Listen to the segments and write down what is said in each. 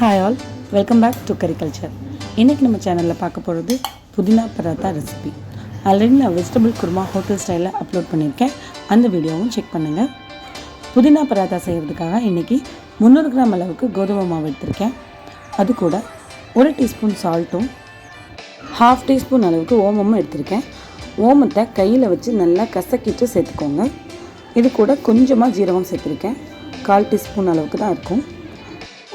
Hi all, welcome back to curry culture. இன்றைக்கி நம்ம சேனலில் பார்க்க போகிறது புதினா பராத்தா ரெசிபி. ஆல்ரெடி நான் வெஜிடபிள் குருமா ஹோட்டல் ஸ்டைலில் அப்லோட் பண்ணியிருக்கேன். அந்த வீடியோவும் செக் பண்ணுங்கள். புதினா பராத்தா செய்கிறதுக்காக இன்றைக்கி 300 கிராம் அளவுக்கு கோதுமை மாவு எடுத்திருக்கேன். அது கூட 1 டீஸ்பூன் சால்ட்டும் 1/2 டீஸ்பூன் அளவுக்கு ஓமமும் எடுத்திருக்கேன். ஓமத்தை கையில் வச்சு நல்லா கசக்கிட்டு சேர்த்துக்கோங்க. இது கூட கொஞ்சமாக ஜீரகம் சேர்த்துருக்கேன். 1/4 டீஸ்பூன் அளவுக்கு தான் இருக்கும்.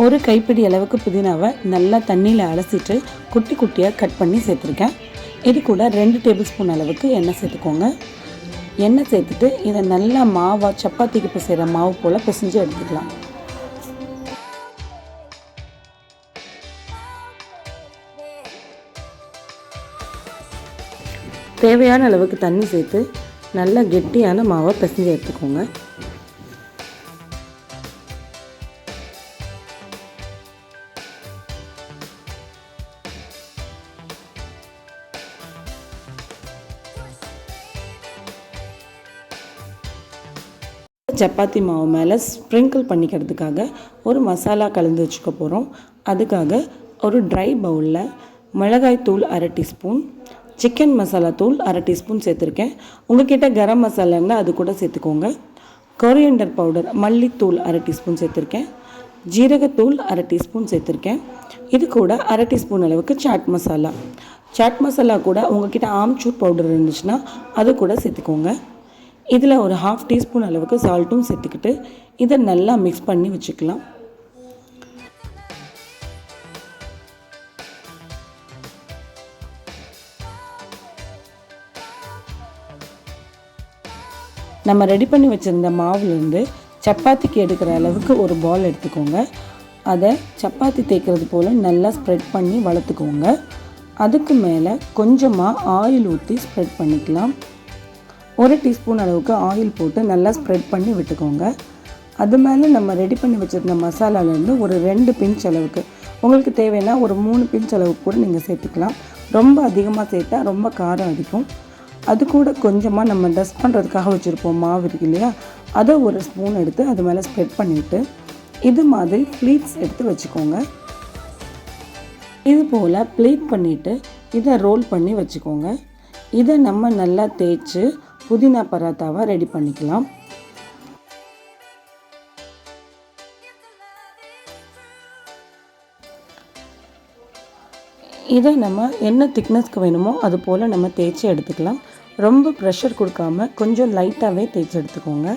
ஒரு கைப்பிடி அளவுக்கு புதினாவை நல்லா தண்ணியில் அலசிட்டு குட்டி குட்டியாக கட் பண்ணி சேர்த்துருக்கேன். இது கூட 2 டேபிள் ஸ்பூன் அளவுக்கு எண்ணெய் சேர்த்துக்கோங்க. எண்ணெய் சேர்த்துட்டு இதை நல்லா மாவாக சப்பாத்திக்கு பிசைகிற மாவு போல் பிசைஞ்சு எடுத்துக்கலாம். தேவையான அளவுக்கு தண்ணி சேர்த்து நல்லா கெட்டியான மாவை பிசைஞ்சு எடுத்துக்கோங்க. சப்பாத்தி மாவு மேலே ஸ்ப்ரிங்கிள் பண்ணிக்கிறதுக்காக ஒரு மசாலா கலந்து வச்சுக்க போகிறோம். அதுக்காக ஒரு ட்ரை பவுலில் மிளகாய் தூள் 1/2 டீஸ்பூன், சிக்கன் மசாலா தூள் 1/2 டீஸ்பூன் சேர்த்துருக்கேன். உங்கள்கிட்ட கரம் மசாலா இருந்தால் அது கூட சேர்த்துக்கோங்க. கொரியண்டர் பவுடர் மல்லித்தூள் 1/2 டீஸ்பூன் சேர்த்துருக்கேன். ஜீரகத்தூள் 1/2 டீஸ்பூன் சேர்த்துருக்கேன். இது கூட 1/2 டீஸ்பூன் அளவுக்கு சாட் மசாலா கூட உங்கள்கிட்ட ஆம்ச்சூர் பவுடர் இருந்துச்சுன்னா அது கூட சேர்த்துக்கோங்க. இதில் ஒரு 1/2 டீஸ்பூன் அளவுக்கு சால்ட்டும் சேர்த்துக்கிட்டு இதை நல்லா மிக்ஸ் பண்ணி வச்சுக்கலாம். நம்ம ரெடி பண்ணி வச்சுருந்த மாவுலேருந்து சப்பாத்திக்கு எடுக்கிற அளவுக்கு ஒரு பால் எடுத்துக்கோங்க. அதை சப்பாத்தி தேய்க்கிறது போல் நல்லா ஸ்ப்ரெட் பண்ணி வளர்த்துக்கோங்க. அதுக்கு மேலே கொஞ்சமாக ஆயில் ஊற்றி ஸ்ப்ரெட் பண்ணிக்கலாம். 1 டீஸ்பூன் அளவுக்கு ஆயில் போட்டு நல்லா ஸ்ப்ரெட் பண்ணி விட்டுக்கோங்க. அது மேலே நம்ம ரெடி பண்ணி வச்சுருந்த மசாலாலேருந்து ஒரு 2 பிஞ்ச் அளவுக்கு, உங்களுக்கு தேவைன்னா ஒரு 3 பிஞ்ச் அளவுக்கு கூட நீங்கள் சேர்த்துக்கலாம். ரொம்ப அதிகமாக சேர்த்தா ரொம்ப காரம் அடிக்கும். அது கூட கொஞ்சமாக நம்ம டஸ்ட் பண்ணுறதுக்காக வச்சுருப்போம் மாவு இருக்கு இல்லையா, அதை ஒரு ஸ்பூன் எடுத்து அது மேலே ஸ்ப்ரெட் பண்ணிவிட்டு இது மாதிரி ப்ளீட்ஸ் எடுத்து வச்சுக்கோங்க. இது போல் ப்ளீட் பண்ணிவிட்டு இதை ரோல் பண்ணி வச்சுக்கோங்க. இதை நம்ம நல்லா தேய்ச்சி புதினா பராத்தாவை ரெடி பண்ணிக்கலாம். இதை நம்ம என்ன திக்னஸ்க்கு வேணுமோ அது போல் நம்ம தேய்ச்சி எடுத்துக்கலாம். ரொம்ப ப்ரெஷர் கொடுக்காம கொஞ்சம் லைட்டாகவே தேய்ச்சி எடுத்துக்கோங்க.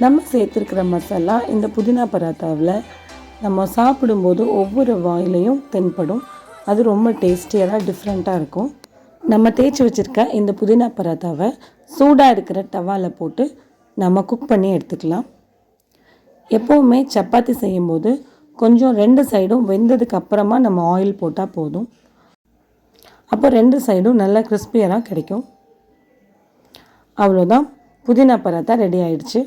நம்ம சேர்த்துருக்கிற மசாலா இந்த புதினா பராத்தாவில் நம்ம சாப்பிடும்போது ஒவ்வொரு வாயிலையும் தென்படும். அது ரொம்ப டேஸ்டியாக டிஃப்ரெண்ட்டாக இருக்கும். நம்ம தேய்ச்சி வச்சுருக்க இந்த புதினா பராத்தாவை சூடாக இருக்கிற தவாவில் போட்டு நம்ம குக் பண்ணி எடுத்துக்கலாம். எப்போவுமே சப்பாத்தி செய்யும்போது கொஞ்சம் 2 சைடும் வெந்ததுக்கு அப்புறமா நம்ம ஆயில் போட்டால் போதும். அப்போ 2 சைடும் நல்லா கிறிஸ்பியாக கிடைக்கும். அவ்வளோதான், புதினா பராத்தா ரெடி ஆயிடுச்சு.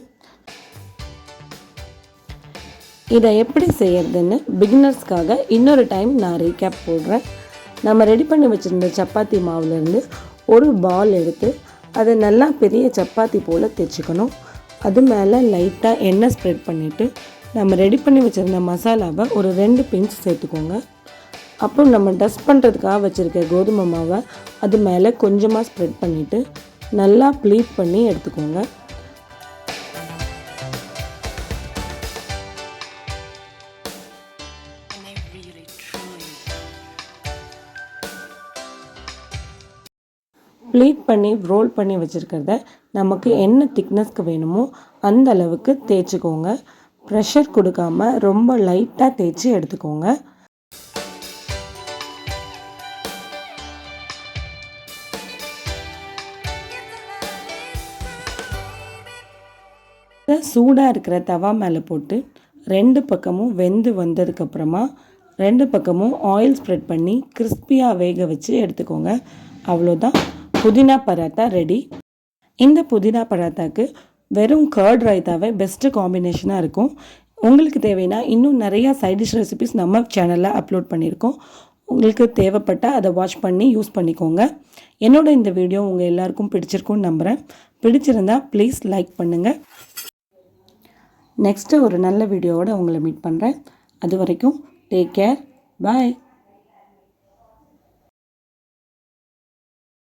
இதை எப்படி செய்யறதுன்னு பிகினர்ஸ்க்காக இன்னொரு டைம் நான் ரீகேப் போடுறேன். நம்ம ரெடி பண்ணி வச்சுருந்த சப்பாத்தி மாவுலேருந்து ஒரு பால் எடுத்து அதை நல்லா பெரிய சப்பாத்தி போல் தைச்சிக்கணும். அது மேலே லைட்டாக எண்ணெய் ஸ்ப்ரெட் பண்ணிவிட்டு நம்ம ரெடி பண்ணி வச்சுருந்த மசாலாவை ஒரு 2 பிஞ்ச் சேர்த்துக்கோங்க. அப்புறம் நம்ம டஸ்ட் பண்ணுறதுக்காக வச்சுருக்க கோதுமை மாவை அது மேலே கொஞ்சமாக ஸ்ப்ரெட் பண்ணிவிட்டு நல்லா ப்ளீட் பண்ணி எடுத்துக்கோங்க. ப்ளீட் பண்ணி ரோல் பண்ணி வச்சுருக்கிறத நமக்கு என்ன திக்னஸ்க்கு வேணுமோ அந்த அளவுக்கு தேய்ச்சிக்கோங்க. ப்ரெஷர் கொடுக்காம ரொம்ப லைட்டாக தேய்ச்சி எடுத்துக்கோங்க. இதை சூடாக இருக்கிற தவா மேலே போட்டு 2 பக்கமும் வெந்து வந்ததுக்கப்புறமா 2 பக்கமும் ஆயில் ஸ்ப்ரெட் பண்ணி கிறிஸ்பியாக வேக வச்சு எடுத்துக்கோங்க. அவ்வளோதான், புதினா பராத்தா ரெடி. இந்த புதினா பராத்தாக்கு வெறும் கர்ட் ரைத்தாவே பெஸ்ட்டு காம்பினேஷனாக இருக்கும். உங்களுக்கு தேவைன்னா இன்னும் நிறையா சைட் டிஷ் ரெசிபிஸ் நம்ம சேனலில் அப்லோட் பண்ணியிருக்கோம். உங்களுக்கு தேவைப்பட்டால் அதை வாட்ச் பண்ணி யூஸ் பண்ணிக்கோங்க. என்னோட இந்த வீடியோ உங்கள் எல்லாருக்கும் பிடிச்சிருக்கும்னு நம்புகிறேன். பிடிச்சிருந்தா ப்ளீஸ் லைக் பண்ணுங்கள். நெக்ஸ்ட்டு ஒரு நல்ல வீடியோவோடு உங்களை மீட் பண்ணுறேன். அது வரைக்கும் டேக் கேர். பாய்.